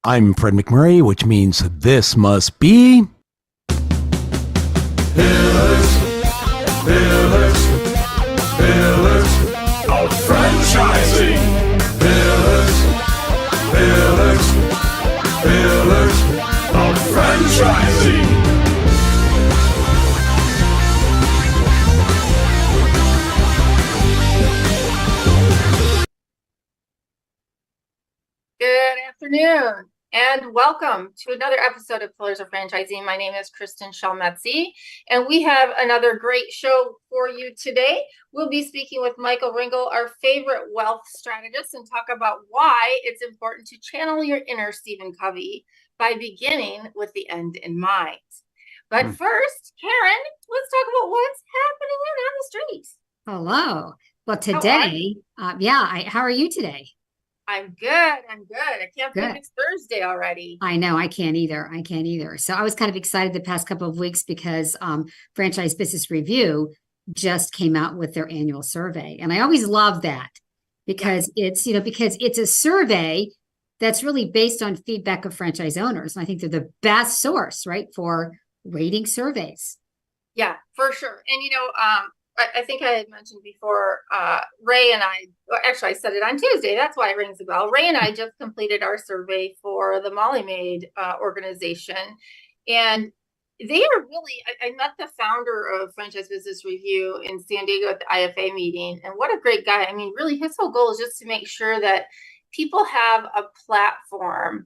I'm Fred McMurray, which means this must be... Pillars of Franchising. Pillars of Franchising. Good afternoon and welcome to another episode of Pillars of Franchising. My name is Kristin Selmeczy and we have another great show for you today. We'll be speaking with Mike Ringel, our favorite wealth strategist, and talk about why it's important to channel your inner Stephen Covey by beginning with the end in mind. But first, Karen, let's talk about what's happening on the streets. Hello. Well, today, how are you today? I'm good. I can't believe it's Thursday already. I know. I can't either. So I was kind of excited the past couple of weeks because Franchise Business Review just came out with their annual survey. And I always love that because it's a survey that's really based on feedback of franchise owners. And I think they're the best source, right, for rating surveys. Yeah, for sure. And, I think I had mentioned before, Ray and I said it on Tuesday. That's why it rings a bell. Ray and I just completed our survey for the Molly Maid organization. And they are really, I met the founder of Franchise Business Review in San Diego at the IFA meeting. And what a great guy. I mean, really, his whole goal is just to make sure that people have a platform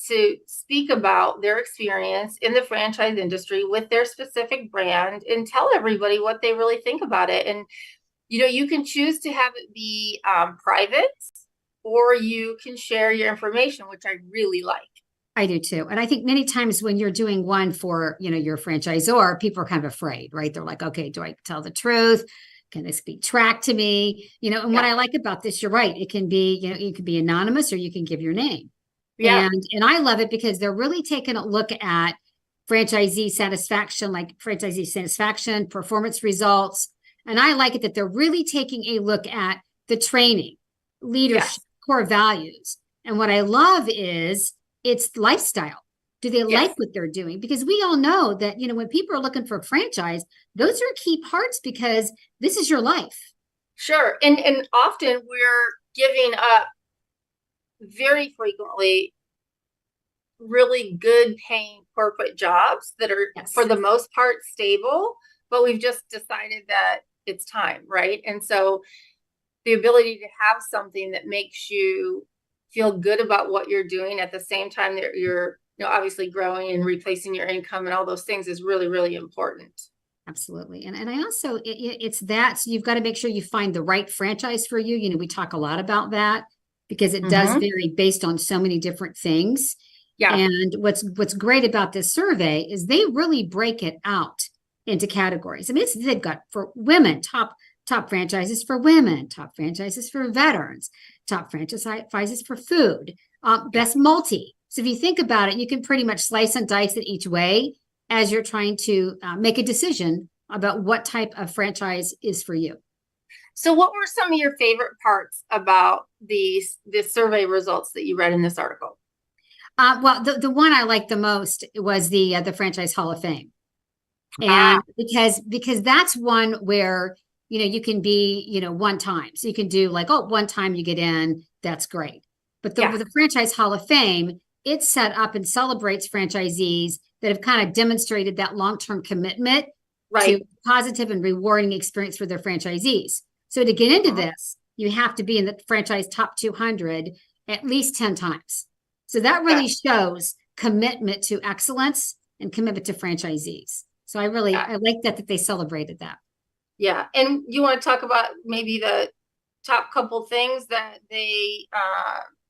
to speak about their experience in the franchise industry with their specific brand and tell everybody what they really think about it. And, you can choose to have it be private, or you can share your information, which I really like. I do too. And I think many times when you're doing one for, your franchisor, people are kind of afraid, right? They're like, okay, do I tell the truth? Can this be tracked to me? And what I like about this, you're right. It can be, you can be anonymous or you can give your name. Yeah. And I love it because they're really taking a look at franchisee satisfaction, performance results. And I like it that they're really taking a look at the training, leadership, core values. And what I love is it's lifestyle. Do they like what they're doing? Because we all know that, when people are looking for a franchise, those are key parts because this is your life. Sure. And often we're giving up very frequently really good paying corporate jobs that are for the most part stable, but we've just decided that it's time, right? And so the ability to have something that makes you feel good about what you're doing at the same time that you're obviously growing and replacing your income and all those things is really, really important. Absolutely. And I also, it's that, so you've got to make sure you find the right franchise for you. We talk a lot about that because it does vary based on so many different things. Yeah. And what's great about this survey is they really break it out into categories. I mean, they've got for women, top franchises for women, top franchises for veterans, top franchises for food, best multi. So if you think about it, you can pretty much slice and dice it each way as you're trying to make a decision about what type of franchise is for you. So what were some of your favorite parts about the survey results that you read in this article? Well, the one I liked the most was the Franchise Hall of Fame. And because that's one where, you can be, one time. So you can do like, one time you get in, that's great. But the Franchise Hall of Fame, it's set up and celebrates franchisees that have kind of demonstrated that long-term commitment to positive and rewarding experience for their franchisees. So to get into this, you have to be in the franchise top 200 at least 10 times. So that really shows commitment to excellence and commitment to franchisees. So I like that they celebrated that. Yeah. And you want to talk about maybe the top couple things that they,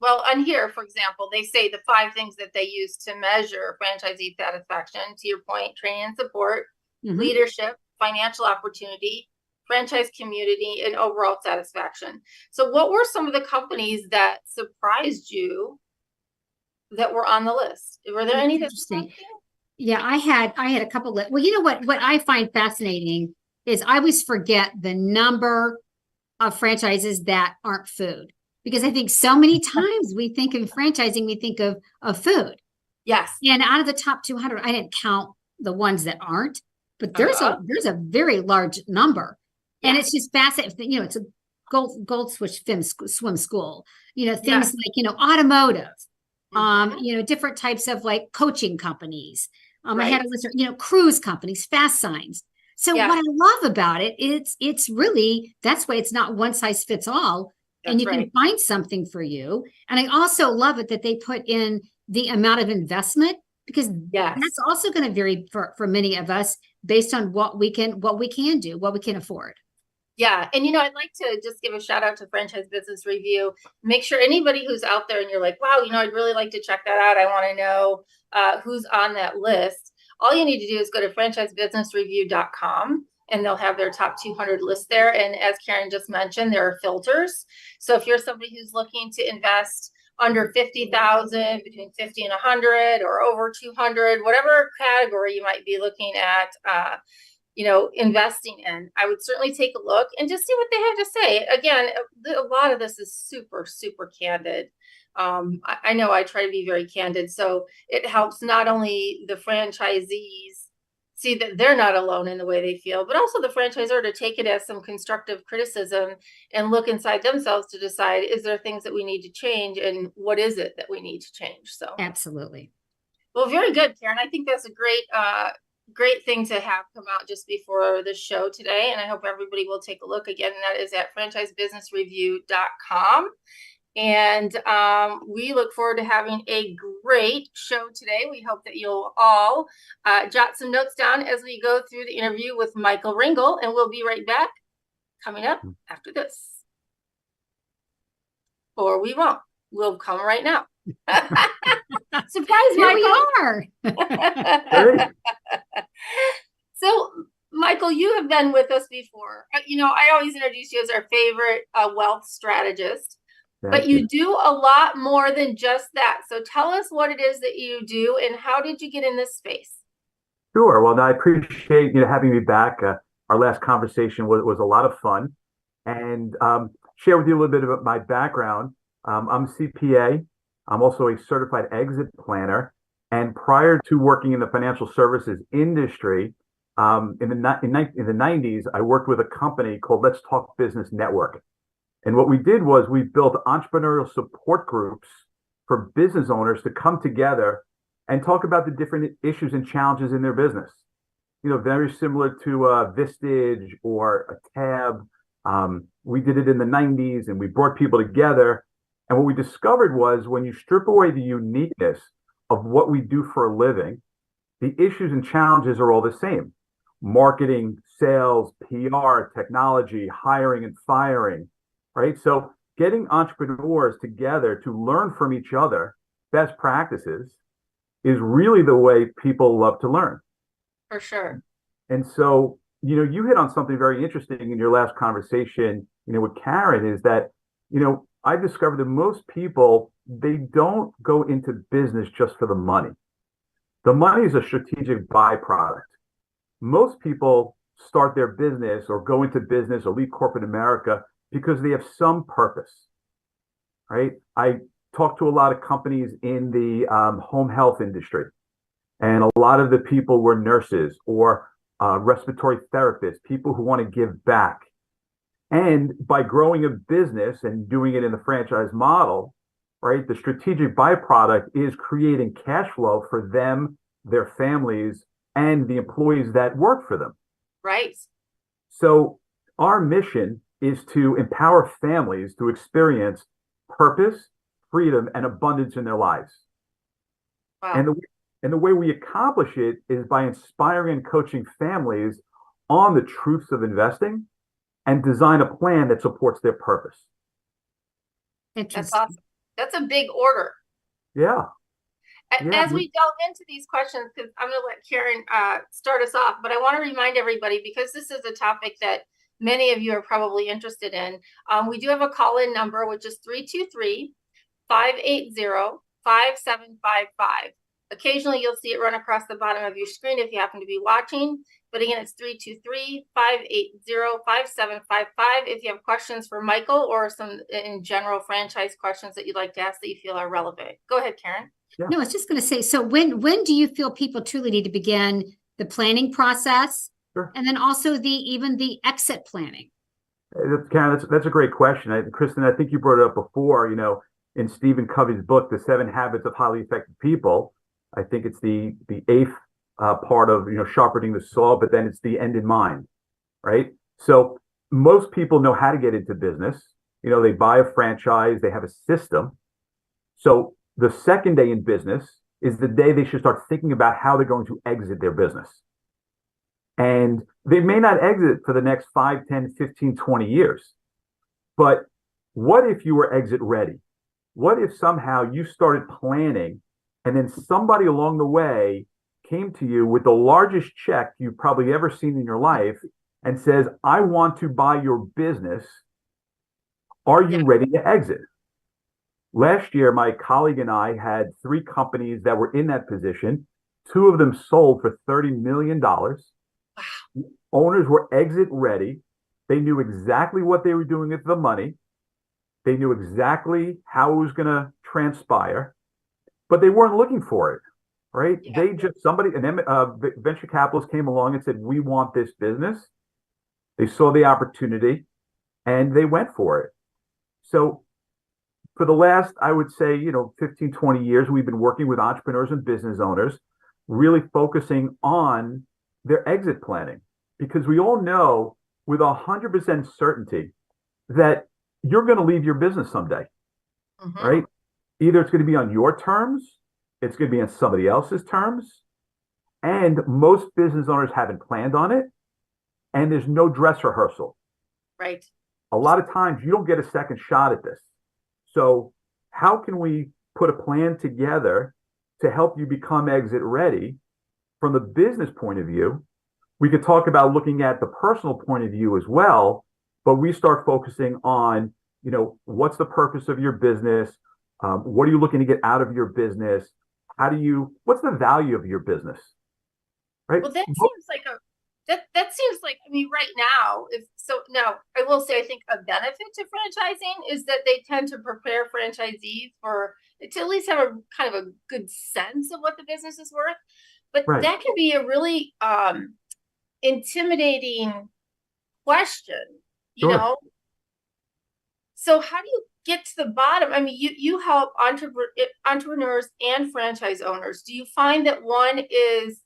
on here, for example, they say the 5 things that they use to measure franchisee satisfaction, to your point, training and support, leadership, financial opportunity, franchise community, and overall satisfaction. So what were some of the companies that surprised you that were on the list? Were there any that interesting? Yeah, I had a couple of, well, what I find fascinating is I always forget the number of franchises that aren't food. because I think so many times we think of franchising, we think of food. Yes. And out of the top 200, I didn't count the ones that aren't, but there's a very large number. And it's just fascinating. It's a gold swim school, things like, automotive, different types of like coaching companies. I had a list of, cruise companies, fast signs. So what I love about it, it's really, that's why it's not one size fits all. And you can find something for you. And I also love it that they put in the amount of investment, because that's also going to vary for many of us based on what we can do, what we can afford. Yeah. And, I'd like to just give a shout out to Franchise Business Review. Make sure anybody who's out there and you're like, wow, I'd really like to check that out. I want to know who's on that list. All you need to do is go to franchisebusinessreview.com and they'll have their top 200 list there. And as Karen just mentioned, there are filters. So if you're somebody who's looking to invest under 50,000, between 50 and 100, or over 200, whatever category you might be looking at, investing in, I would certainly take a look and just see what they have to say. Again, a lot of this is super, super candid. I know I try to be very candid, so it helps not only the franchisees see that they're not alone in the way they feel, but also the franchisor to take it as some constructive criticism and look inside themselves to decide, is there things that we need to change, and what is it that we need to change? So absolutely. Well, very good, Karen. I think that's a great thing to have come out just before the show today. And I hope everybody will take a look again. And that is at franchisebusinessreview.com. And we look forward to having a great show today. We hope that you'll all jot some notes down as we go through the interview with Michael Ringel. And we'll be right back coming up after this. Or we won't. We'll come right now. Surprise, Michael. Here we are. So, Michael, you have been with us before. I always introduce you as our favorite wealth strategist. But you do a lot more than just that. So tell us what it is that you do and how did you get in this space? Sure. Well, I appreciate having me back. Our last conversation was a lot of fun, and share with you a little bit about my background. I'm a CPA. I'm also a certified exit planner. And prior to working in the financial services industry, in the 90s, I worked with a company called Let's Talk Business Network. And what we did was we built entrepreneurial support groups for business owners to come together and talk about the different issues and challenges in their business. Very similar to Vistage or a Tab. We did it in the 90s, and we brought people together. And what we discovered was when you strip away the uniqueness of what we do for a living, the issues and challenges are all the same. Marketing, sales, PR, technology, hiring and firing. Right. So getting entrepreneurs together to learn from each other, best practices, is really the way people love to learn. For sure. And so, you hit on something very interesting in your last conversation, with Karen, is that, I discovered that most people, they don't go into business just for the money. The money is a strategic byproduct. Most people start their business or go into business or leave corporate America because they have some purpose, right? I talk to a lot of companies in the home health industry, and a lot of the people were nurses or respiratory therapists, people who want to give back. And by growing a business and doing it in the franchise model, right, the strategic byproduct is creating cash flow for them, their families, and the employees that work for them. Right. So our mission is to empower families to experience purpose, freedom, and abundance in their lives. Wow. And the way we accomplish it is by inspiring and coaching families on the truths of investing and design a plan that supports their purpose. That's awesome. That's a big order. Yeah. As we delve into these questions, because I'm going to let Karen start us off, but I want to remind everybody, because this is a topic that many of you are probably interested in. We do have a call-in number, which is 323-580-5755. Occasionally, you'll see it run across the bottom of your screen if you happen to be watching. But again, it's 323-580-5755. If you have questions for Michael or some in general franchise questions that you'd like to ask that you feel are relevant. Go ahead, Karen. Yeah. No, I was just going to say, so when do you feel people truly need to begin the planning process? Sure. And then also even the exit planning? Karen, that's a great question. Kristin, I think you brought it up before, in Stephen Covey's book, The 7 Habits of Highly Effective People. I think it's the eighth part of, sharpening the saw, but then it's the end in mind, right? So most people know how to get into business. They buy a franchise, they have a system. So the second day in business is the day they should start thinking about how they're going to exit their business. And they may not exit for the next 5, 10, 15, 20 years. But what if you were exit ready? What if somehow you started planning and then somebody along the way came to you with the largest check you've probably ever seen in your life and says, I want to buy your business. Are you ready to exit? Last year, my colleague and I had 3 companies that were in that position. 2 of them sold for $30 million. Owners were exit ready. They knew exactly what they were doing with the money. They knew exactly how it was going to transpire, but they weren't looking for it, right? Yeah. They just, venture capitalists came along and said, we want this business. They saw the opportunity and they went for it. So for the last, I would say, 15, 20 years, we've been working with entrepreneurs and business owners, really focusing on their exit planning, because we all know with 100% certainty that you're going to leave your business someday, right? Either it's going to be on your terms, it's going to be on somebody else's terms, and most business owners haven't planned on it, and there's no dress rehearsal. Right. A lot of times you don't get a second shot at this. So how can we put a plan together to help you become exit ready? From the business point of view, we could talk about looking at the personal point of view as well, but we start focusing on, what's the purpose of your business? What are you looking to get out of your business? What's the value of your business? Right. Well, that seems like right now, now I will say, I think a benefit to franchising is that they tend to prepare franchisees to at least have a kind of a good sense of what the business is worth. But that can be a really intimidating question, Sure. So how do you get to the bottom? I mean, you help entrepreneurs and franchise owners. Do you find that one is,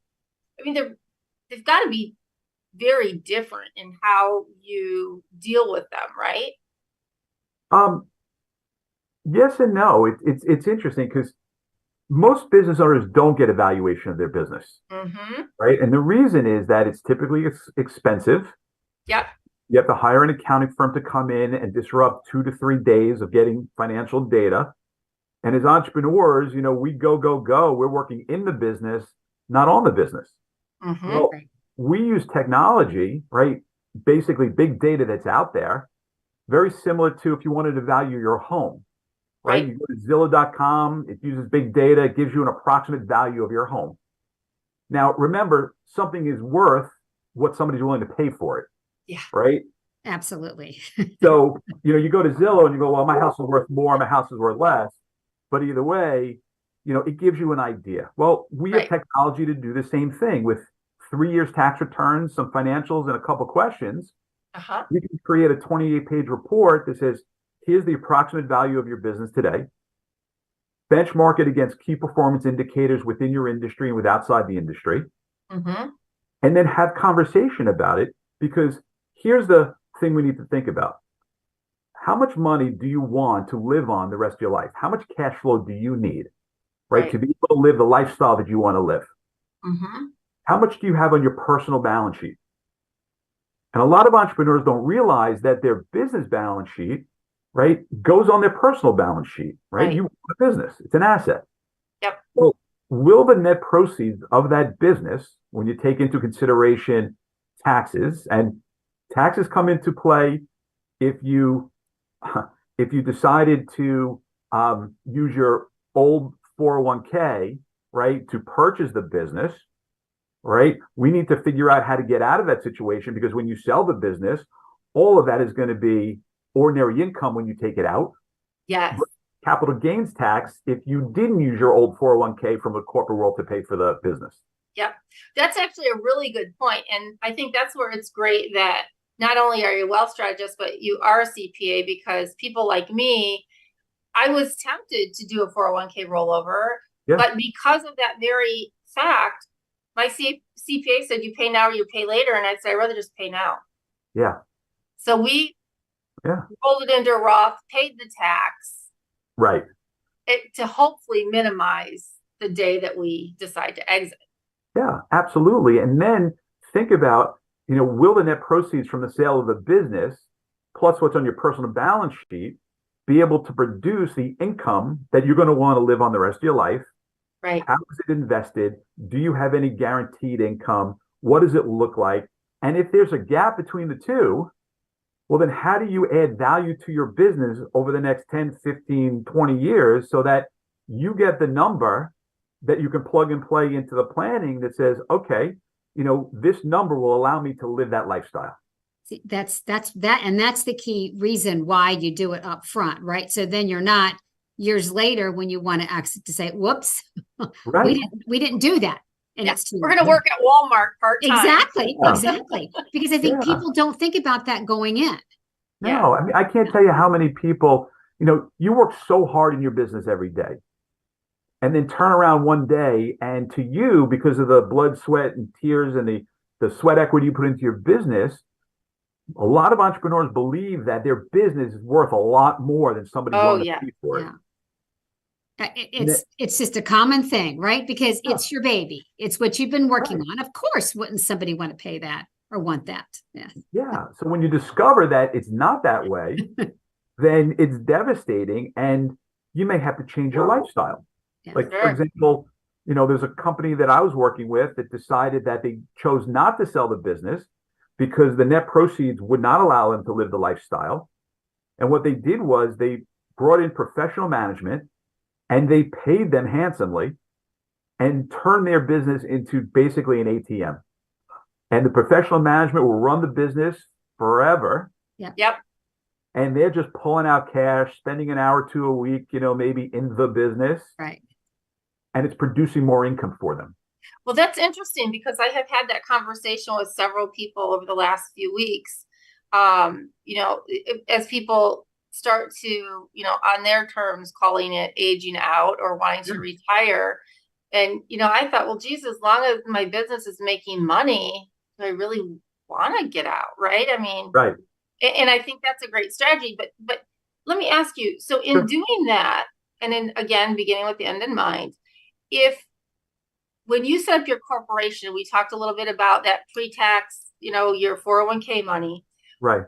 they've got to be very different in how you deal with them, right? Yes and no. It's interesting because most business owners don't get a valuation of their business, right? And the reason is that it's typically expensive. Yep. You have to hire an accounting firm to come in and disrupt 2 to 3 days of getting financial data. And as entrepreneurs, we go. We're working in the business, not on the business. Well, we use technology, right? Basically big data that's out there, very similar to if you wanted to value your home, right? You go to Zillow.com, it uses big data, it gives you an approximate value of your home. Now, remember, something is worth what somebody's willing to pay for it. Yeah. Right? Absolutely. So, you go to Zillow and you go, well, my house is worth more, my house is worth less. But either way, it gives you an idea. Well, we have technology to do the same thing with 3 years tax returns, some financials, and a couple questions. We can create a 28-page report that says, here's the approximate value of your business today. Benchmark it against key performance indicators within your industry and with outside the industry. And then have conversation about it, because here's the thing we need to think about. How much money do you want to live on the rest of your life? How much cash flow do you need, right? To be able to live the lifestyle that you want to live? How much do you have on your personal balance sheet? And a lot of entrepreneurs don't realize that their business balance sheet, right, goes on their personal balance sheet, right? You own a business, it's an asset. Yep. Well, will the net proceeds of that business, when you take into consideration taxes, and taxes come into play if you decided to use your old 401k, right, to purchase the business, right? We need to figure out how to get out of that situation, because when you sell the business, all of that is going to be ordinary income when you take it out. Yes. Capital gains tax if you didn't use your old 401k from the corporate world to pay for the business. Yep. That's actually a really good point. And I think that's where it's great that not only are you a wealth strategist, but you are a CPA, because people like me, I was tempted to do a 401k rollover, Yeah. but because of that very fact, my CPA said, you pay now or you pay later. And I said, I'd rather just pay now. Yeah. So we rolled it into a Roth, paid the tax, Right. to hopefully minimize the day that we decide to exit. Yeah, absolutely. And then think about, will the net proceeds from the sale of the business, plus what's on your personal balance sheet, be able to produce the income that you're going to want to live on the rest of your life? Right. How is it invested? Do you have any guaranteed income? What does it look like? And if there's a gap between the two, well, then how do you add value to your business over the next 10, 15, 20 years so that you get the number that you can plug and play into the planning that says, okay, this number will allow me to live that lifestyle. See, that's the key reason why you do it up front, right? So then you're not years later when you want to exit to say, whoops, Right. we didn't do that. And Yeah. it's too We're going to work at Walmart part-time. Exactly. Yeah. Exactly. Because I think people don't think about that going in. No, I mean, I can't tell you how many people, you work so hard in your business every day, and then turn around one day, and to you, because of the blood, sweat, and tears and the sweat equity you put into your business, a lot of entrepreneurs believe that their business is worth a lot more than somebody's willing to pay for it. It's just a common thing, right? Because it's your baby. It's what you've been working on. Of course, wouldn't somebody want to pay that or want that? Yeah. So when you discover that it's not that way, then it's devastating, and you may have to change your lifestyle. Like, for example, there's a company that I was working with that decided that they chose not to sell the business because the net proceeds would not allow them to live the lifestyle. And what they did was they brought in professional management, and they paid them handsomely and turned their business into basically an ATM. And the professional management will run the business forever. Yep. And they're just pulling out cash, spending an hour or two a week, maybe in the business. Right. And it's producing more income for them. Well, that's interesting, because I have had that conversation with several people over the last few weeks. As people start to, on their terms, calling it aging out or wanting to retire. And, I thought, well, geez, as long as my business is making money, do I really want to get out? Right. I mean, right. And I think that's a great strategy. But let me ask you, so in doing that, and then again, beginning with the end in mind, when you set up your corporation, we talked a little bit about that pre-tax, your 401k money. Right.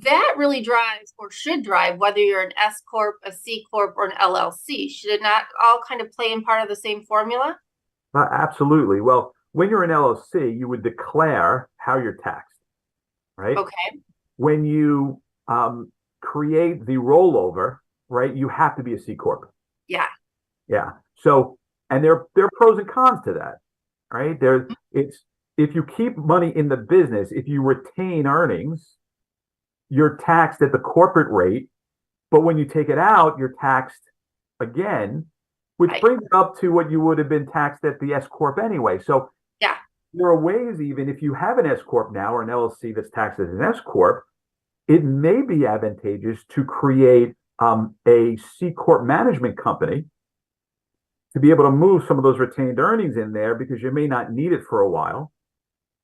That really drives, or should drive, whether you're an S Corp, a C Corp, or an LLC. Should it not all kind of play in part of the same formula? Absolutely. Well, when you're an LLC, you would declare how you're taxed, right? Okay. When you create the rollover, right, you have to be a C Corp. Yeah. Yeah. So, and there are pros and cons to that, right? If you keep money in the business, if you retain earnings, you're taxed at the corporate rate, but when you take it out, you're taxed again, which brings it up to what you would have been taxed at the S Corp anyway. So there are ways, even if you have an S Corp now or an LLC that's taxed as an S Corp, it may be advantageous to create a C Corp management company to be able to move some of those retained earnings in there, because you may not need it for a while.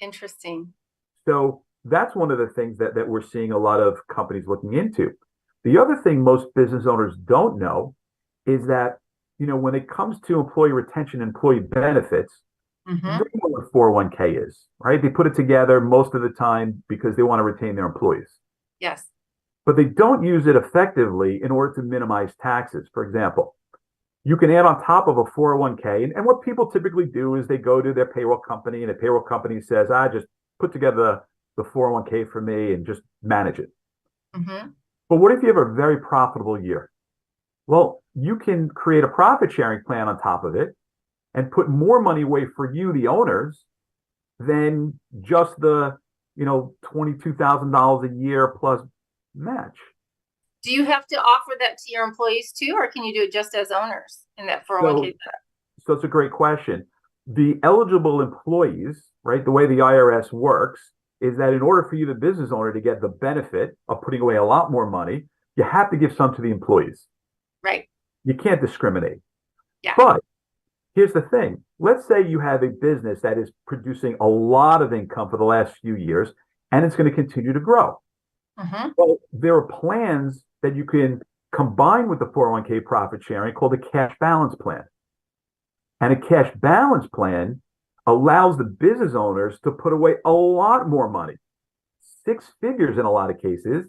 Interesting. So that's one of the things that we're seeing a lot of companies looking into. The other thing most business owners don't know is that, when it comes to employee retention, employee benefits, they know what 401k is, right? They put it together most of the time because they want to retain their employees. Yes. But they don't use it effectively in order to minimize taxes. For example, you can add on top of a 401k, and what people typically do is they go to their payroll company, and the payroll company says, just put together the 401k for me and just manage it. But what if you have a very profitable year? Well, you can create a profit sharing plan on top of it and put more money away for you, the owners, than just the, $22,000 a year plus match. Do you have to offer that to your employees too, or can you do it just as owners in that 401k? So it's a great question. The eligible employees, right, the way the IRS works is that in order for you, the business owner, to get the benefit of putting away a lot more money, you have to give some to the employees. Right. You can't discriminate. Yeah. But here's the thing. Let's say you have a business that is producing a lot of income for the last few years, and it's going to continue to grow. Mm-hmm. Well, there are plans that you can combine with the 401k profit sharing called a cash balance plan. And a cash balance plan allows the business owners to put away a lot more money, 6 figures in a lot of cases,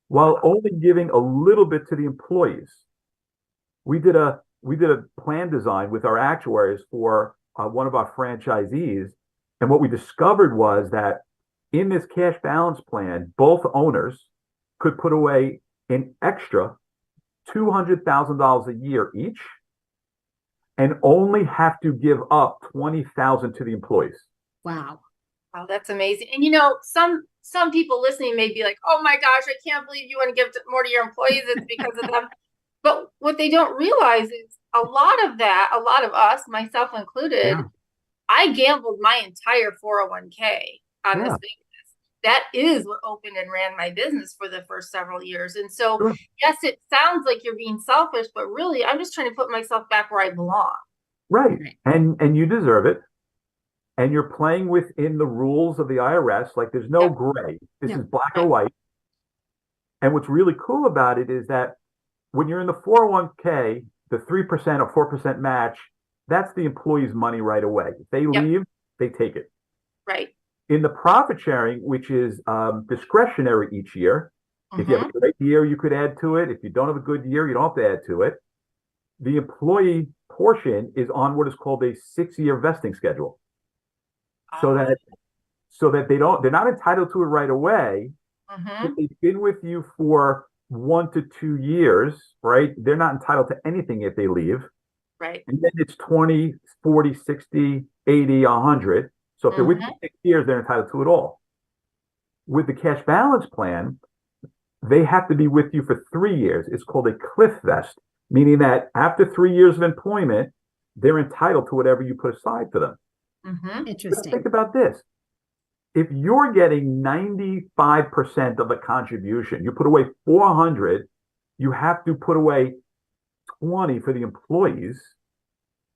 while only giving a little bit to the employees. We did a plan design with our actuaries for one of our franchisees, and what we discovered was that in this cash balance plan, both owners could put away an extra $200,000 a year each, and only have to give up $20,000 to the employees. Wow. Wow, that's amazing. And some people listening may be like, "Oh my gosh, I can't believe you want to give more to your employees. It's because of them." But what they don't realize is a lot of us, myself included, I gambled my entire 401k on this business. That is what opened and ran my business for the first several years. And so, yes, it sounds like you're being selfish, but really, I'm just trying to put myself back where I belong. Right. And you deserve it. And you're playing within the rules of the IRS. Like, there's no gray. This is black or white. And what's really cool about it is that when you're in the 401k, the 3% or 4% match, that's the employee's money right away. If they leave, they take it. Right. In the profit sharing, which is discretionary each year, if you have a great year, you could add to it. If you don't have a good year, you don't have to add to it. The employee portion is on what is called a 6-year vesting schedule. So that they're not entitled to it right away. If they've been with you for 1 to 2 years, right? They're not entitled to anything if they leave. Right. And then it's 20, 40, 60, 80, 100. So if they're with you 6 years, they're entitled to it all. With the cash balance plan, they have to be with you for 3 years. It's called a cliff vest, meaning that after 3 years of employment, they're entitled to whatever you put aside for them. Interesting. Think about this. If you're getting 95% of the contribution, you put away 400, you have to put away 20 for the employees.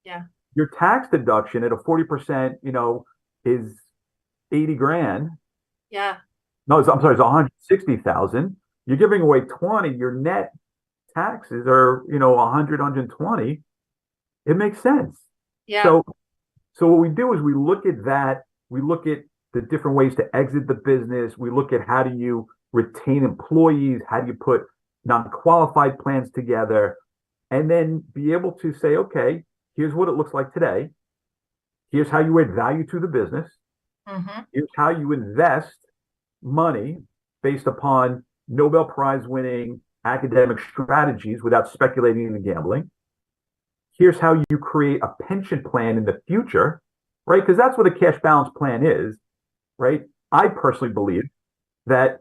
Yeah. Your tax deduction at a 40%, is 80 grand. Yeah. No, I'm sorry, it's 160,000. You're giving away 20. Your net taxes are, 100, 120. It makes sense. Yeah. So what we do is we look at that. We look at the different ways to exit the business. We look at how do you retain employees? How do you put non-qualified plans together? And then be able to say, okay, here's what it looks like today. Here's how you add value to the business. Here's how you invest money based upon Nobel Prize winning academic strategies without speculating in gambling. Here's how you create a pension plan in the future, right? Because that's what a cash balance plan is, right? I personally believe that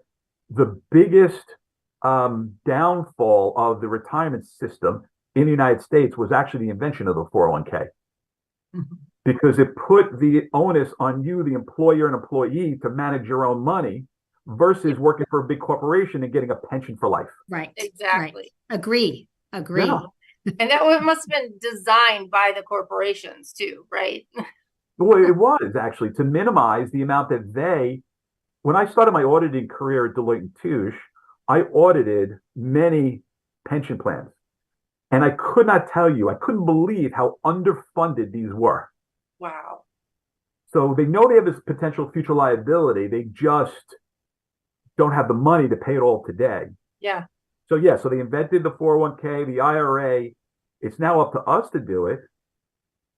the biggest downfall of the retirement system in the United States was actually the invention of the 401k. Because it put the onus on you, the employer and employee, to manage your own money versus working for a big corporation and getting a pension for life. Right. Exactly. Right. Agree. Yeah. And that must have been designed by the corporations too, right? Well, it was actually to minimize the amount that when I started my auditing career at Deloitte & Touche, I audited many pension plans. And I could not tell you, I couldn't believe how underfunded these were. Wow. So they know they have this potential future liability. They just don't have the money to pay it all today. Yeah. So they invented the 401k, the IRA. It's now up to us to do it.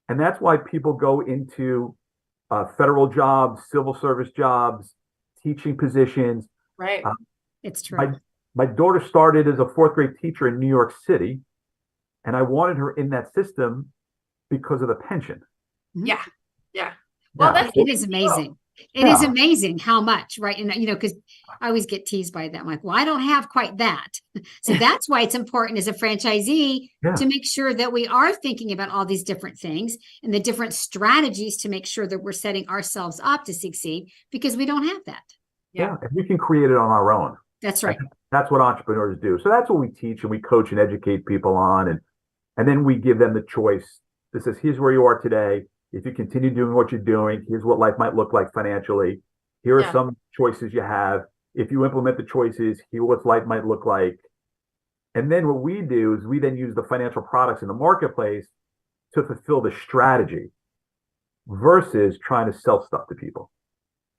And that's why people go into federal jobs, civil service jobs, teaching positions. Right. It's true. My daughter started as a 4th grade teacher in New York City, and I wanted her in that system because of the pension. Yeah. Yeah. Well, Yeah. that's It is amazing. It is Yeah. amazing how much, right? And because I always get teased by that. I'm like, well, I don't have quite that. So that's why it's important as a franchisee Yeah. to make sure that we are thinking about all these different things and the different strategies to make sure that we're setting ourselves up to succeed, because we don't have that. Yeah. And we can create it on our own. That's right. That's what entrepreneurs do. So that's what we teach and we coach and educate people on. And then we give them the choice. This says, here's where you are today. If you continue doing what you're doing, here's what life might look like financially. Here are some choices you have. If you implement the choices, here what life might look like. And then what we do is we then use the financial products in the marketplace to fulfill the strategy versus trying to sell stuff to people.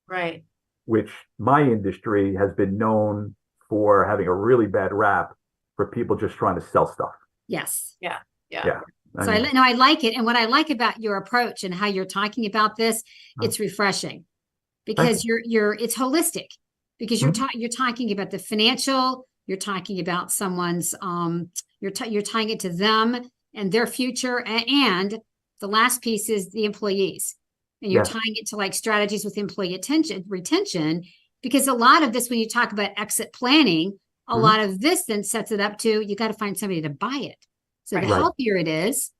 right. Which my industry has been known for having a really bad rap for people just trying to sell stuff. Yes. Yeah. So I like it. And what I like about your approach and how you're talking about this, it's refreshing because it's holistic, because you're talking about the financial, you're talking about someone's, you're tying it to them and their future. And the last piece is the employees. And you're tying it to like strategies with employee retention, because a lot of this, when you talk about exit planning, a lot of this then sets it up to, you got to find somebody to buy it. So the healthier it is,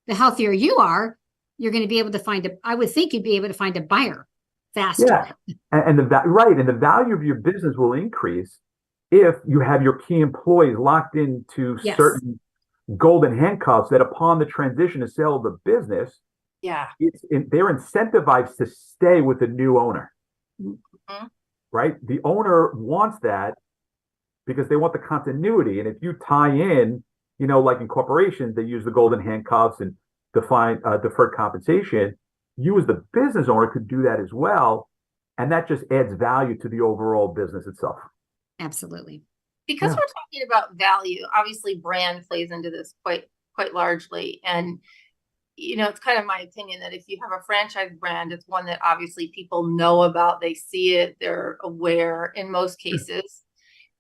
the healthier you are, you're going to be able to find I would think you'd be able to find a buyer faster. Yeah. And the value of your business will increase if you have your key employees locked into certain golden handcuffs that upon the transition and sale of the business, they're incentivized to stay with the new owner. Right? The owner wants that because they want the continuity. And if you tie in, like in corporations, they use the golden handcuffs and define deferred compensation. You as the business owner could do that as well. And that just adds value to the overall business itself. Absolutely. Because we're talking about value, obviously brand plays into this quite largely. And, it's kind of my opinion that if you have a franchise brand, it's one that obviously people know about, they see it, they're aware in most cases.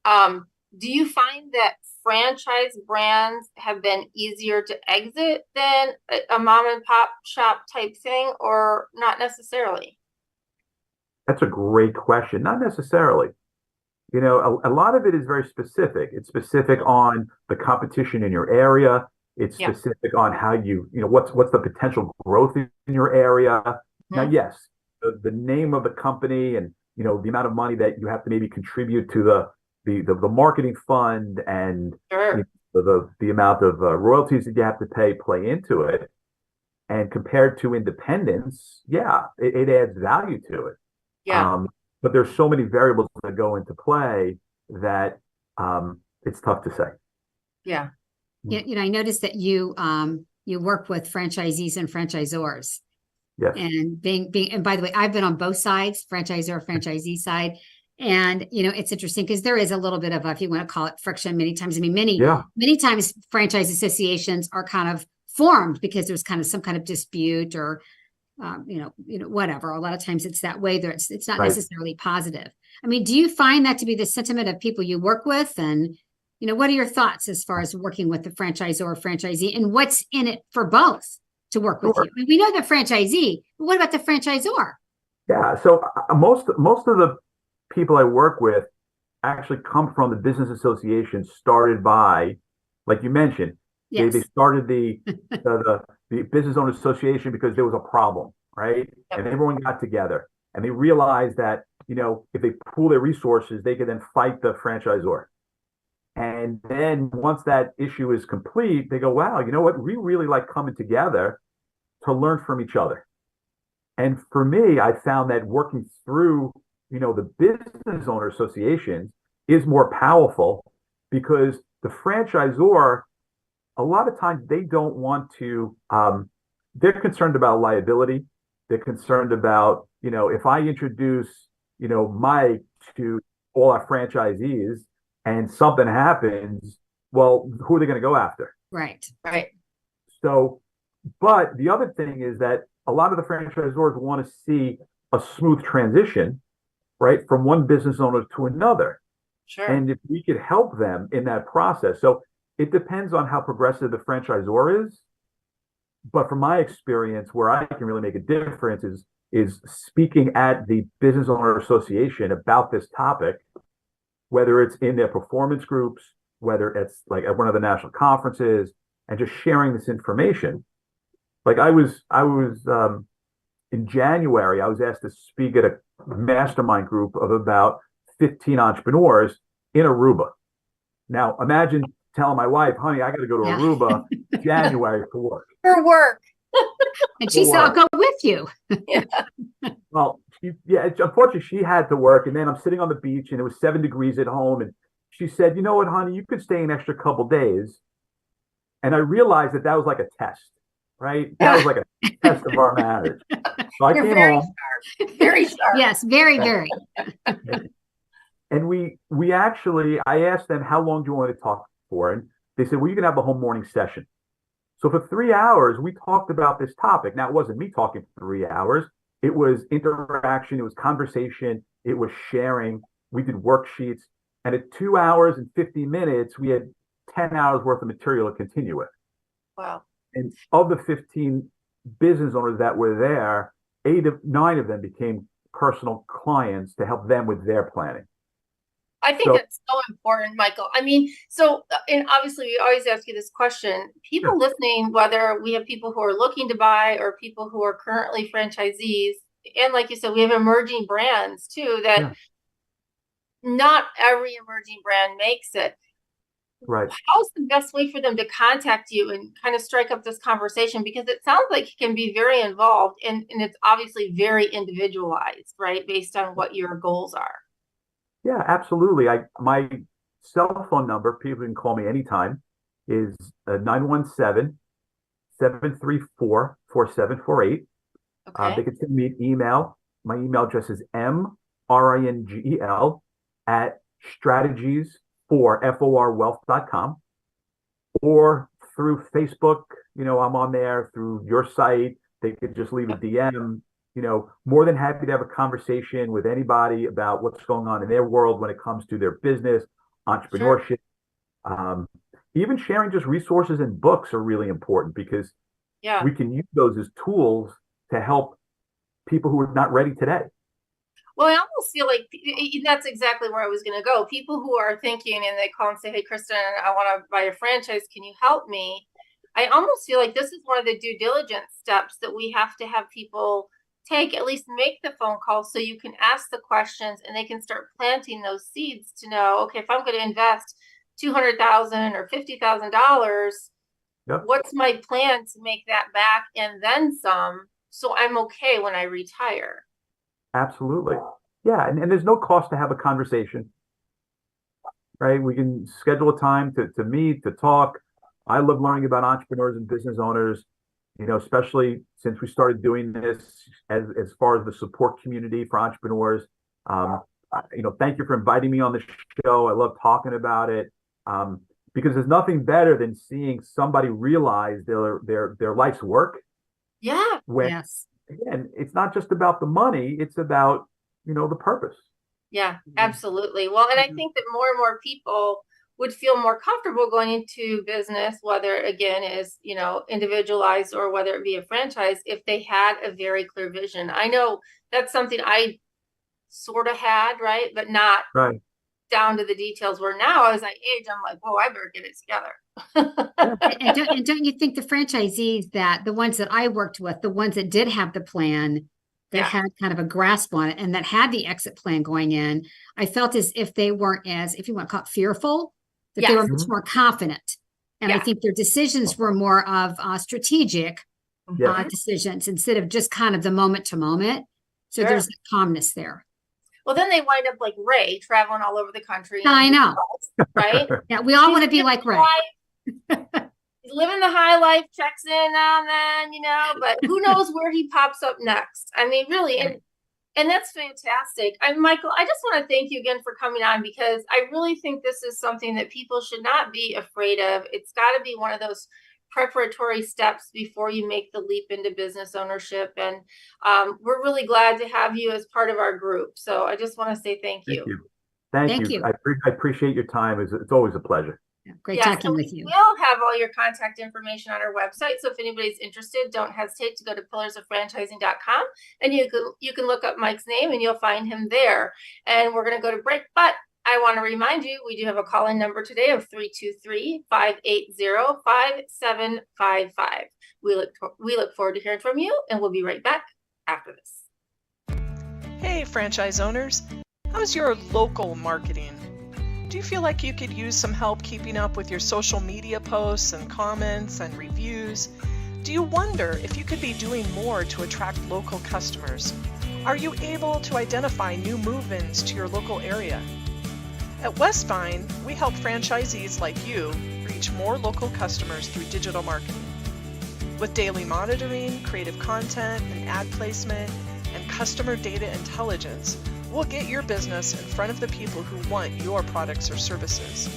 Do you find that franchise brands have been easier to exit than a mom and pop shop type thing, or not necessarily? That's a great question. Not necessarily. A lot of it is very specific. It's specific on the competition in your area. It's specific on how what's the potential growth in your area. Now, yes, the name of the company and, the amount of money that you have to maybe contribute to the marketing fund and the amount of royalties that you have to play into it. And compared to independence, it adds value to it. But there's so many variables that go into play that it's tough to say. Yeah. I noticed that you work with franchisees and franchisors. Yes. And and by the way, I've been on both sides, franchisor, franchisee side. And, it's interesting because there is a little bit of if you want to call it friction many times. I mean, many times franchise associations are kind of formed because there's kind of some kind of dispute or, whatever. A lot of times it's that way. It's not necessarily positive. I mean, do you find that to be the sentiment of people you work with? And, what are your thoughts as far as working with the franchisor or franchisee, and what's in it for both to work with you? I mean, we know the franchisee, but what about the franchisor? Yeah. So most of the people I work with actually come from the business association started by, like you mentioned, they started the business owners association because there was a problem, right? And everyone got together and they realized that, if they pool their resources, they could then fight the franchisor. And then once that issue is complete, they go, wow, you know what? We really like coming together to learn from each other. And for me, I found that working through the business owner associations is more powerful because the franchisor, a lot of times they don't want to, they're concerned about liability. They're concerned about, if I introduce, Mike to all our franchisees and something happens, well, who are they going to go after? Right. So, but the other thing is that a lot of the franchisors want to see a smooth transition, right, from one business owner to another. Sure. And if we could help them in that process. So it depends on how progressive the franchisor is. But from my experience, where I can really make a difference is is speaking at the Business Owner Association about this topic, whether it's in their performance groups, whether it's like at one of the national conferences, and just sharing this information. Like I was in January, I was asked to speak at a mastermind group of about 15 entrepreneurs in Aruba. Now, imagine telling my wife, honey, I got to go to Aruba January for work. For work. And she said, I'll go with you. Yeah. Well, unfortunately, she had to work. And then I'm sitting on the beach and it was 7 degrees at home. And she said, you know what, honey, you could stay an extra couple days. And I realized that was like a test, right? That was like a test of our marriage. So I came home. Sharp. Very sharp. Yes, very, very. And we actually, I asked them, how long do you want to talk for? And they said, well, you can have the whole morning session. So for 3 hours, we talked about this topic. Now, it wasn't me talking for 3 hours. It was interaction. It was conversation. It was sharing. We did worksheets. And at 2 hours and 50 minutes, we had 10 hours worth of material to continue with. Wow. And of the 15 business owners that were there, 9 of them became personal clients to help them with their planning. I think that's so important, Michael. I mean, and obviously we always ask you this question. People listening, whether we have people who are looking to buy or people who are currently franchisees, and like you said, we have emerging brands too, that not every emerging brand makes it. Right. How's the best way for them to contact you and kind of strike up this conversation? Because it sounds like it can be very involved and it's obviously very individualized, right? Based on what your goals are. Yeah, absolutely. My cell phone number, people can call me anytime, is 917-734-4748. Okay. They can send me an email. My email address is mringel@strategies4wealth.com, or through Facebook. I'm on there, through your site. They could just leave a DM. More than happy to have a conversation with anybody about what's going on in their world when it comes to their business, entrepreneurship. Sure. Even sharing just resources and books are really important because we can use those as tools to help people who are not ready today. Well, I almost feel like that's exactly where I was going to go. People who are thinking and they call and say, hey, Kristin, I want to buy a franchise. Can you help me? I almost feel like this is one of the due diligence steps that we have to have people take, at least make the phone call so you can ask the questions and they can start planting those seeds to know, okay, if I'm going to invest $200,000 or $50,000, what's my plan to make that back and then some, so I'm okay when I retire? Absolutely. Yeah. And there's no cost to have a conversation, right? We can schedule a time to meet, to talk. I love learning about entrepreneurs and business owners, especially since we started doing this as far as the support community for entrepreneurs. Thank you for inviting me on the show. I love talking about it because there's nothing better than seeing somebody realize their life's work. Yeah. Again, it's not just about the money; it's about the purpose. Yeah, absolutely. Well, and I think that more and more people would feel more comfortable going into business, whether again is, individualized or whether it be a franchise, if they had a very clear vision. I know that's something I sort of had, right? But not down to the details, where now as I age, I'm like, whoa, I better get it together. and don't you think the franchisees, that the ones that I worked with, the ones that did have the plan, that had kind of a grasp on it and that had the exit plan going in, I felt as if they weren't as, if you want to call it, fearful, that they were much more confident. And I think their decisions were more of strategic decisions instead of just kind of the moment to moment. So there's a calmness there. Well, then they wind up like Ray, traveling all over the country. I know. Right? Yeah, we all want to be like Ray. He's living the high life, checks in now and then, but who knows where he pops up next. I mean, really, and that's fantastic. Michael, I just want to thank you again for coming on, because I really think this is something that people should not be afraid of. It's got to be one of those preparatory steps before you make the leap into business ownership. And we're really glad to have you as part of our group. So I just want to say thank you. Thank you. I appreciate your time. It's always a pleasure. Great Yes, talking and with you. we'll have all your contact information on our website. So if anybody's interested, don't hesitate to go to pillarsoffranchising.com and you can look up Mike's name and you'll find him there. And we're going to go to break, but I want to remind you, we do have a call-in number today of 323-580-5755. We look forward to hearing from you, and we'll be right back after this. Hey, franchise owners. How's your local marketing? Do you feel like you could use some help keeping up with your social media posts and comments and reviews? Do you wonder if you could be doing more to attract local customers? Are you able to identify new move-ins to your local area? At Westvine, we help franchisees like you reach more local customers through digital marketing. With daily monitoring, creative content, and ad placement, and customer data intelligence, we'll get your business in front of the people who want your products or services.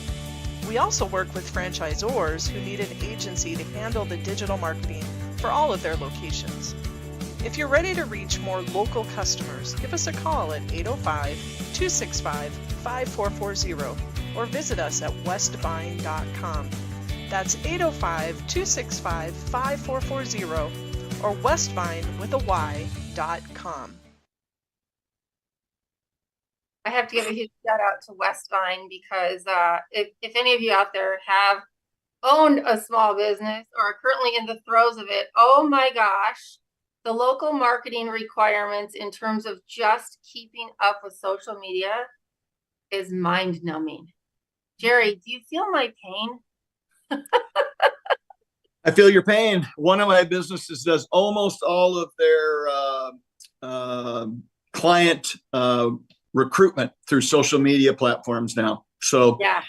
We also work with franchisors who need an agency to handle the digital marketing for all of their locations. If you're ready to reach more local customers, give us a call at 805-265-5440 or visit us at westvine.com. That's 805-265-5440 or westvine.com. I have to give a huge shout out to Westvine because if any of you out there have owned a small business or are currently in the throes of it, oh my gosh, the local marketing requirements in terms of just keeping up with social media is mind-numbing. Jerry, do you feel my pain? I feel your pain. One of my businesses does almost all of their client recruitment through social media platforms now. So Yeah.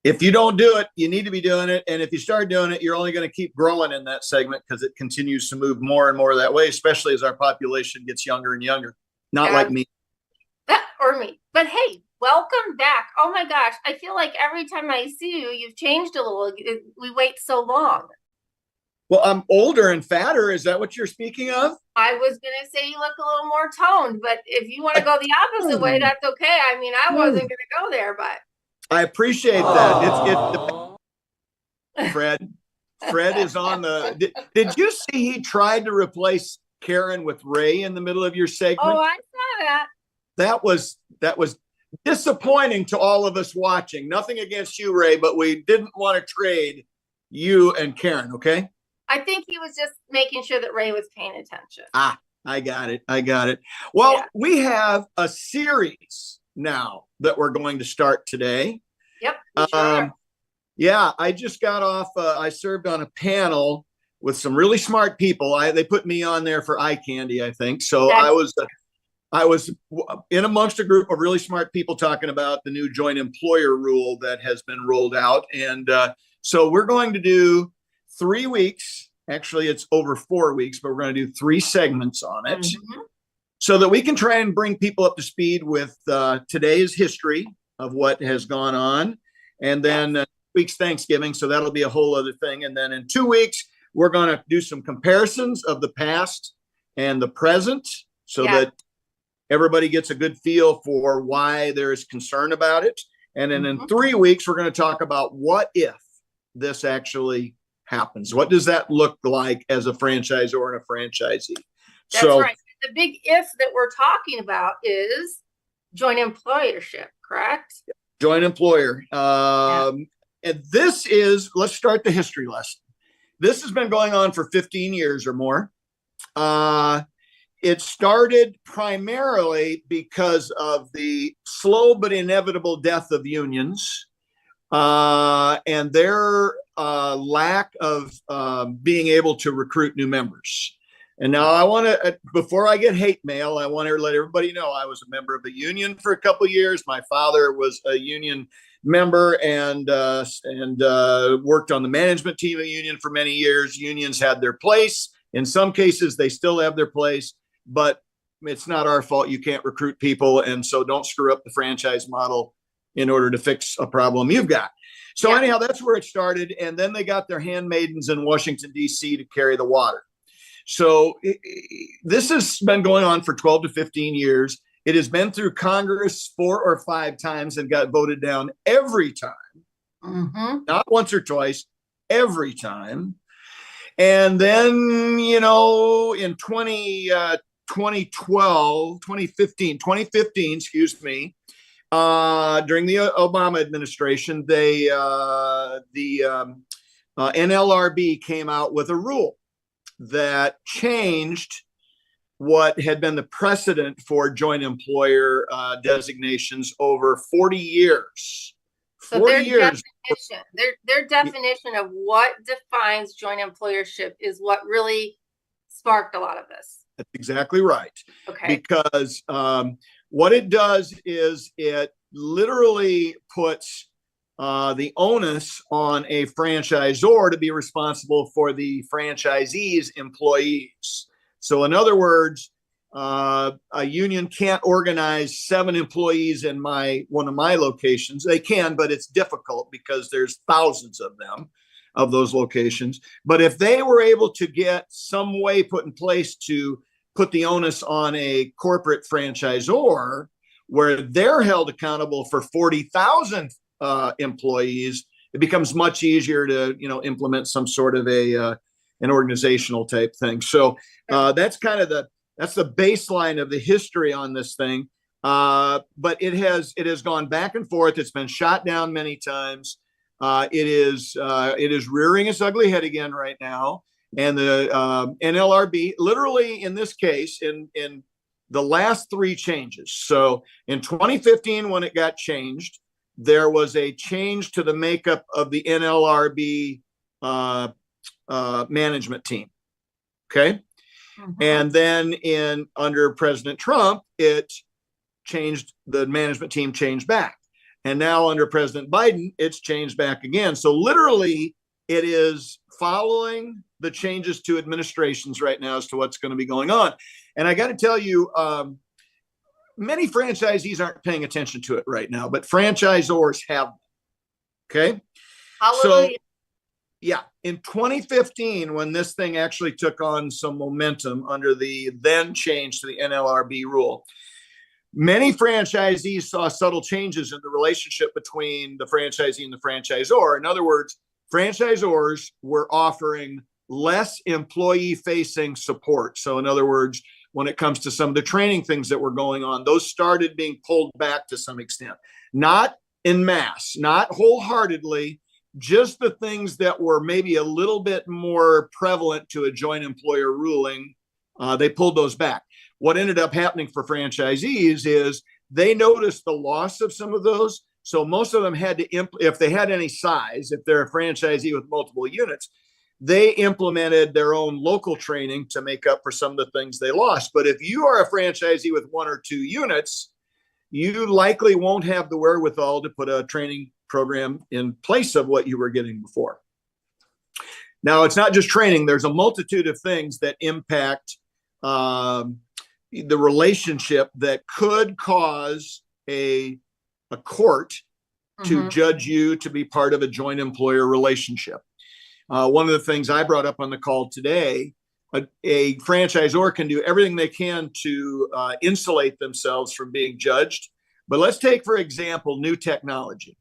if you don't do it, you need to be doing it. And if you start doing it, you're only going to keep growing in that segment because it continues to move more and more that way, especially as our population gets younger and younger. Not like me. Or me. But hey, welcome back. Oh my gosh. I feel like every time I see you, you've changed a little. We wait so long. Well, I'm older and fatter. Is that what you're speaking of? I was going to say you look a little more toned, but if you want to go the opposite way, that's okay. I mean, I wasn't going to go there, but. I appreciate that. Fred is on the. Did you see he tried to replace Karen with Ray in the middle of your segment? Oh, I saw that. That was disappointing to all of us watching. Nothing against you, Ray, but we didn't want to trade you and Karen. Okay. I think he was just making sure that Ray was paying attention. I got it. Well, Yeah. We have a series now that we're going to start today. Yep. Sure. Yeah, I just got off. I served on a panel with some really smart people. They put me on there for eye candy, I think. So I was in amongst a group of really smart people talking about the new joint employer rule that has been rolled out. And so we're going to do 3 weeks. Actually, it's over 4 weeks, but we're going to do 3 segments on it so that we can try and bring people up to speed with today's history of what has gone on. And then week's Thanksgiving. So that'll be a whole other thing. And then in 2 weeks, we're going to do some comparisons of the past and the present so that everybody gets a good feel for why there's concern about it. And then in 3 weeks, we're going to talk about what if this actually happens. What does that look like as a franchisor and a franchisee? That's right. The big if that we're talking about is joint employership, correct? Joint employer. And this is, let's start the history lesson. This has been going on for 15 years or more. It started primarily because of the slow but inevitable death of unions and their lack of being able to recruit new members. And now I want to, before I get hate mail, I want to let everybody know I was a member of a union for a couple of years. My father was a union member and worked on the management team of a union for many years. Unions had their place. In some cases, they still have their place, but it's not our fault. You can't recruit people. And so don't screw up the franchise model in order to fix a problem you've got. So anyhow, that's where it started. And then they got their handmaidens in Washington, D.C. to carry the water. So this has been going on for 12 to 15 years. It has been through Congress 4 or 5 times and got voted down every time. Mm-hmm. Not once or twice, every time. And then, you know, in 2015, excuse me, during the Obama administration, the NLRB came out with a rule that changed what had been the precedent for joint employer designations over 40 years. So 40 years. Their definition of what defines joint employership is what really sparked a lot of this. That's exactly right. Okay. Because what it does is it literally puts the onus on a franchisor to be responsible for the franchisee's employees. So in other words, a union can't organize 7 employees in one of my locations. They can, but it's difficult because there's thousands of them, of those locations. But if they were able to get some way put in place to put the onus on a corporate franchisor where they're held accountable for 40,000 employees, it becomes much easier to, you know, implement some sort of an organizational type thing. So that's kind of the baseline of the history on this thing. But it has gone back and forth. It's been shot down many times. It is rearing its ugly head again right now. And the NLRB, literally in this case, in the last 3 changes. So in 2015, when it got changed, there was a change to the makeup of the NLRB management team. Okay. Mm-hmm. And then under President Trump, the management team changed back. And now under President Biden, it's changed back again. So literally it is following the changes to administrations right now as to what's going to be going on. And I got to tell you, many franchisees aren't paying attention to it right now, but franchisors have. Okay. Hallelujah. So, yeah, in 2015, when this thing actually took on some momentum under the then change to the NLRB rule, many franchisees saw subtle changes in the relationship between the franchisee and the franchisor. In other words, franchisors were offering less employee-facing support. So in other words, when it comes to some of the training things that were going on, those started being pulled back to some extent. Not en masse, not wholeheartedly, just the things that were maybe a little bit more prevalent to a joint employer ruling, they pulled those back. What ended up happening for franchisees is they noticed the loss of some of those. So most of them had to, if they had any size, if they're a franchisee with multiple units, they implemented their own local training to make up for some of the things they lost. But if you are a franchisee with 1 or 2 units, you likely won't have the wherewithal to put a training program in place of what you were getting before. Now, it's not just training. There's a multitude of things that impact the relationship that could cause a court to judge you to be part of a joint employer relationship. One of the things I brought up on the call today, a franchisor can do everything they can to insulate themselves from being judged. But let's take, for example, new technology.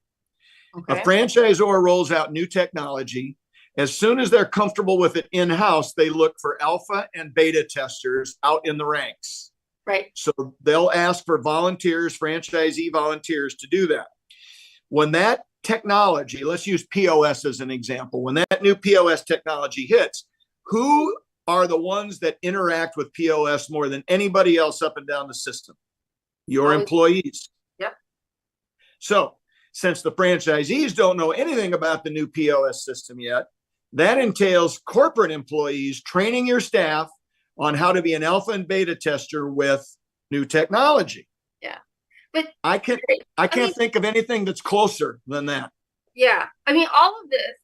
Okay. A franchisor rolls out new technology. As soon as they're comfortable with it in-house, they look for alpha and beta testers out in the ranks. Right. So they'll ask for volunteers, franchisee volunteers to do that. When that technology, let's use POS as an example. When that new POS technology hits, who are the ones that interact with POS more than anybody else up and down the system? Your employees. Yep. So since the franchisees don't know anything about the new POS system yet, that entails corporate employees training your staff on how to be an alpha and beta tester with new technology. Yeah. But I can't think of anything that's closer than that. Yeah. I mean, all of this,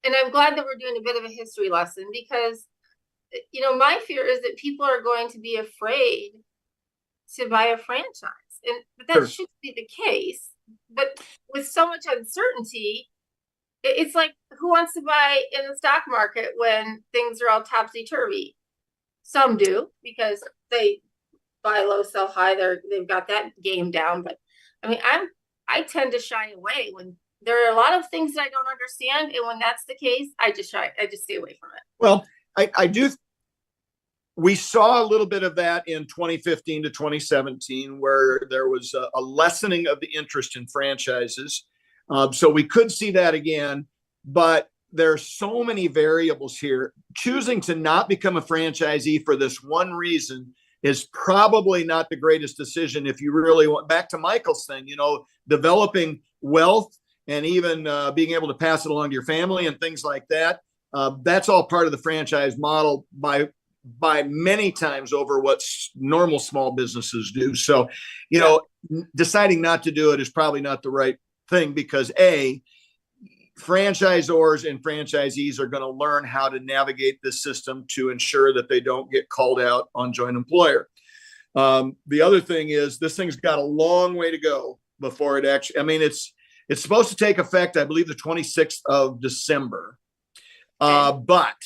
and I'm glad that we're doing a bit of a history lesson because, you know, my fear is that people are going to be afraid to buy a franchise. But that should be the case. But with so much uncertainty, it's like, who wants to buy in the stock market when things are all topsy-turvy? Some do because they buy low, sell high. They've got that game down. But I mean, I tend to shy away when there are a lot of things that I don't understand, and when that's the case, I just stay away from it. Well, I do. We saw a little bit of that in 2015 to 2017, where there was a lessening of the interest in franchises. So we could see that again, but there's so many variables here. Choosing to not become a franchisee for this one reason is probably not the greatest decision if you really want. Back to Michael's thing, developing wealth and even being able to pass it along to your family and things like that. That's all part of the franchise model by many times over what normal small businesses do. So, deciding not to do it is probably not the right thing, because franchisors and franchisees are going to learn how to navigate this system to ensure that they don't get called out on joint employer. The other thing is, this thing's got a long way to go before it actually, it's supposed to take effect, I believe, the 26th of December. But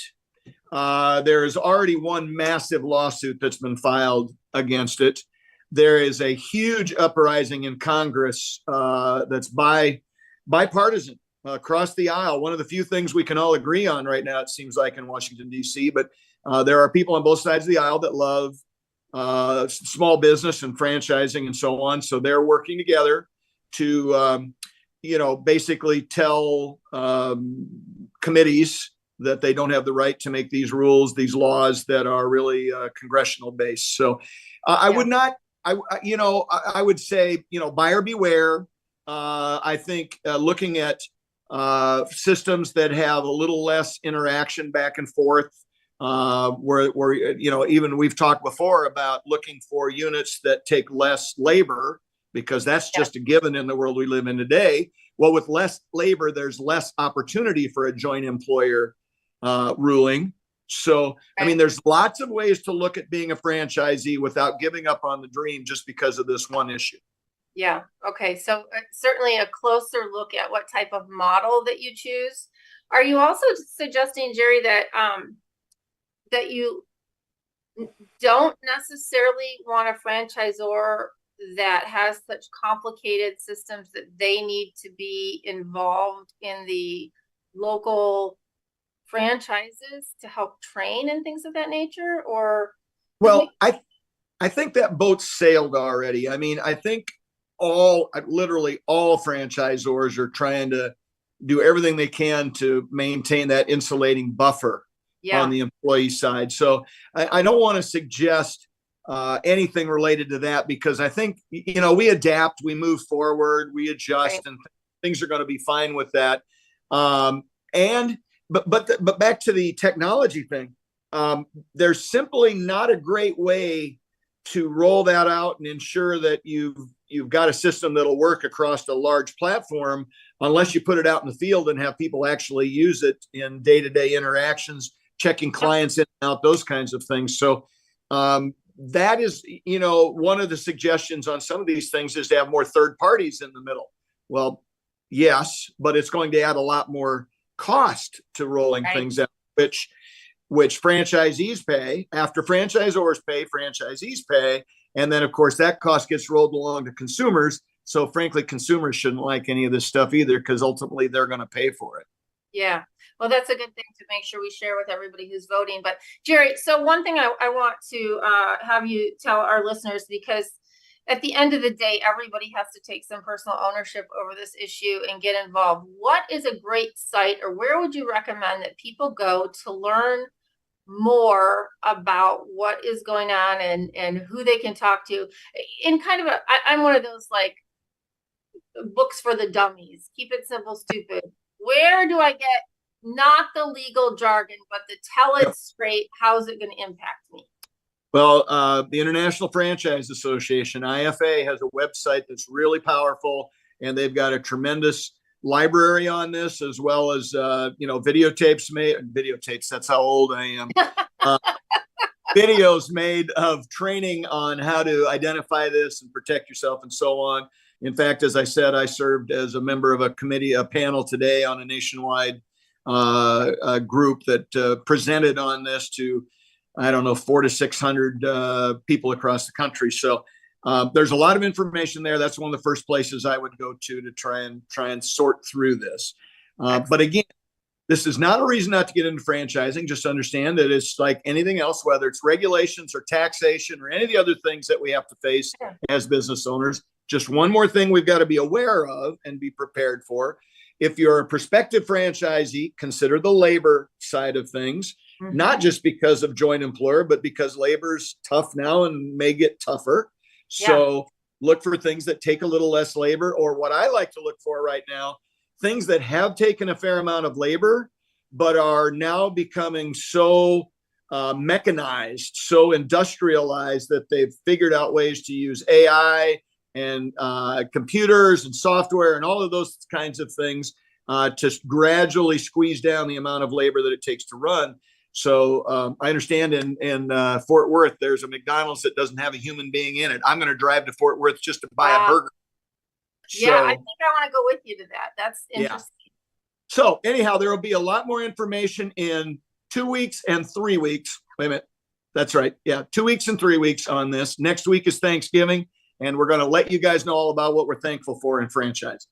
there is already one massive lawsuit that's been filed against it. There is a huge uprising in Congress that's bipartisan across the aisle. One of the few things we can all agree on right now, it seems like, in Washington, D.C. But there are people on both sides of the aisle that love small business and franchising and so on. So they're working together to, basically tell committees that they don't have the right to make these rules, these laws that are really congressional based. So I would not, I would say, buyer beware. I think looking at systems that have a little less interaction back and forth, where even we've talked before about looking for units that take less labor, because that's just a given in the world we live in today. Well, with less labor, there's less opportunity for a joint employer ruling. So, there's lots of ways to look at being a franchisee without giving up on the dream just because of this one issue. Yeah. Okay. So certainly a closer look at what type of model that you choose. Are you also suggesting, Jerry, that that you don't necessarily want a franchisor that has such complicated systems that they need to be involved in the local franchises to help train and things of that nature? Or well, I think that boat sailed already. I think literally all franchisors are trying to do everything they can to maintain that insulating buffer on the employee side. So I don't want to suggest anything related to that, because I think, we adapt, we move forward, we adjust, and things are going to be fine with that. But back to the technology thing, there's simply not a great way to roll that out and ensure that you've got a system that'll work across a large platform unless you put it out in the field and have people actually use it in day-to-day interactions, checking clients in and out, those kinds of things. So that is, one of the suggestions on some of these things is to have more third parties in the middle. Well, yes, but it's going to add a lot more cost to rolling things out, which franchisees pay. After franchisors pay, franchisees pay. And then, of course, that cost gets rolled along to consumers. So frankly, consumers shouldn't like any of this stuff either, because ultimately they're going to pay for it. Yeah. Well, that's a good thing to make sure we share with everybody who's voting. But Jerry, so one thing I want to have you tell our listeners, because at the end of the day, everybody has to take some personal ownership over this issue and get involved. What is a great site, or where would you recommend that people go to learn more about what is going on and who they can talk to in kind of I'm one of those like books for the dummies, keep it simple, stupid. Where do I get not the legal jargon, but the tell it straight? How's it going to impact me? Well, the International Franchise Association, IFA, has a website that's really powerful, and they've got a tremendous library on this, as well as videotapes. That's how old I am. Videos made of training on how to identify this and protect yourself and so on. In fact, as I said, I served as a member of a panel today on a nationwide group that presented on this to, 400 to 600 people across the country. So There's a lot of information there. That's one of the first places I would go to try and sort through this. But again, this is not a reason not to get into franchising. Just understand that it's like anything else, whether it's regulations or taxation or any of the other things that we have to face as business owners. Just one more thing we've got to be aware of and be prepared for. If you're a prospective franchisee, consider the labor side of things, not just because of joint employer, but because labor's tough now and may get tougher. So look for things that take a little less labor, or what I like to look for right now, things that have taken a fair amount of labor, but are now becoming so mechanized, so industrialized that they've figured out ways to use AI and computers and software and all of those kinds of things to gradually squeeze down the amount of labor that it takes to run. So I understand in Fort Worth, there's a McDonald's that doesn't have a human being in it. I'm going to drive to Fort Worth just to buy a burger. Yeah, I think I want to go with you to that. That's interesting. So anyhow, there will be a lot more information in 2 weeks and 3 weeks. Wait a minute. That's right. Yeah, 2 weeks and 3 weeks on this. Next week is Thanksgiving, and we're going to let you guys know all about what we're thankful for in franchising.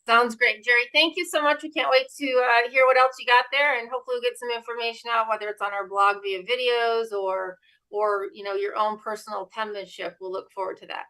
Sounds great, Jerry. Thank you so much. We can't wait to hear what else you got there, and hopefully we'll get some information out, whether it's on our blog via videos or your own personal penmanship. We'll look forward to that.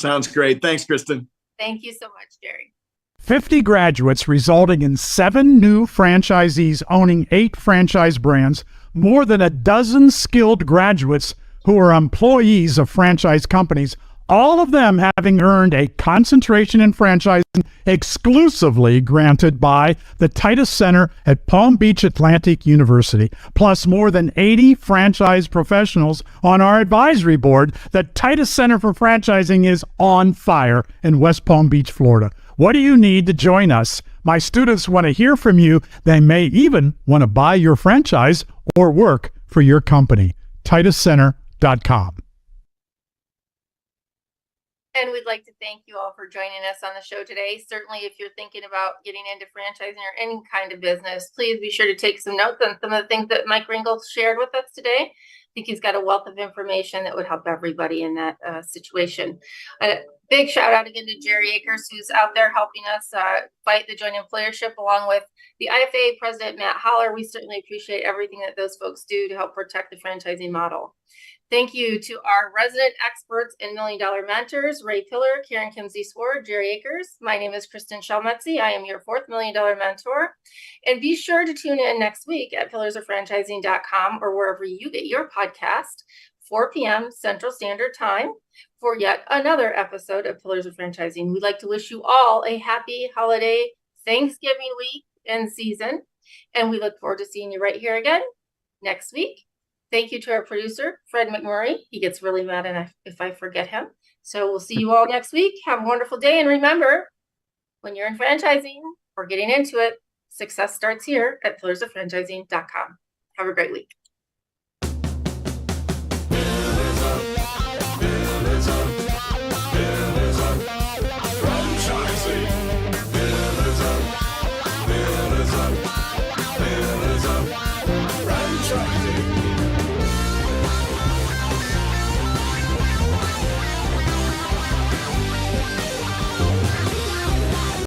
Sounds great. Thanks, Kristin. Thank you so much, Jerry. 50 graduates resulting in 7 new franchisees owning 8 franchise brands, more than a dozen skilled graduates who are employees of franchise companies, all of them having earned a concentration in franchising exclusively granted by the Titus Center at Palm Beach Atlantic University, plus more than 80 franchise professionals on our advisory board. The Titus Center for Franchising is on fire in West Palm Beach, Florida. What do you need to join us? My students want to hear from you. They may even want to buy your franchise or work for your company. TitusCenter.com. And we'd like to thank you all for joining us on the show today. Certainly, if you're thinking about getting into franchising or any kind of business, please be sure to take some notes on some of the things that Mike Ringel shared with us today. I think he's got a wealth of information that would help everybody in that situation. A big shout out again to Jerry Akers, who's out there helping us fight the joint employership, along with the IFA president, Matt Holler. We certainly appreciate everything that those folks do to help protect the franchising model. Thank you to our resident experts and Million Dollar mentors, Ray Pillar, Karen Kimsey Sword, Jerry Akers. My name is Kristin Selmeczy. I am your 4th Million Dollar mentor. And be sure to tune in next week at pillarsoffranchising.com or wherever you get your podcast, 4 p.m. Central Standard Time, for yet another episode of Pillars of Franchising. We'd like to wish you all a happy holiday Thanksgiving week and season. And we look forward to seeing you right here again next week. Thank you to our producer, Fred McMurray. He gets really mad if I forget him. So we'll see you all next week. Have a wonderful day. And remember, when you're in franchising or getting into it, success starts here at pillarsoffranchising.com. Have a great week.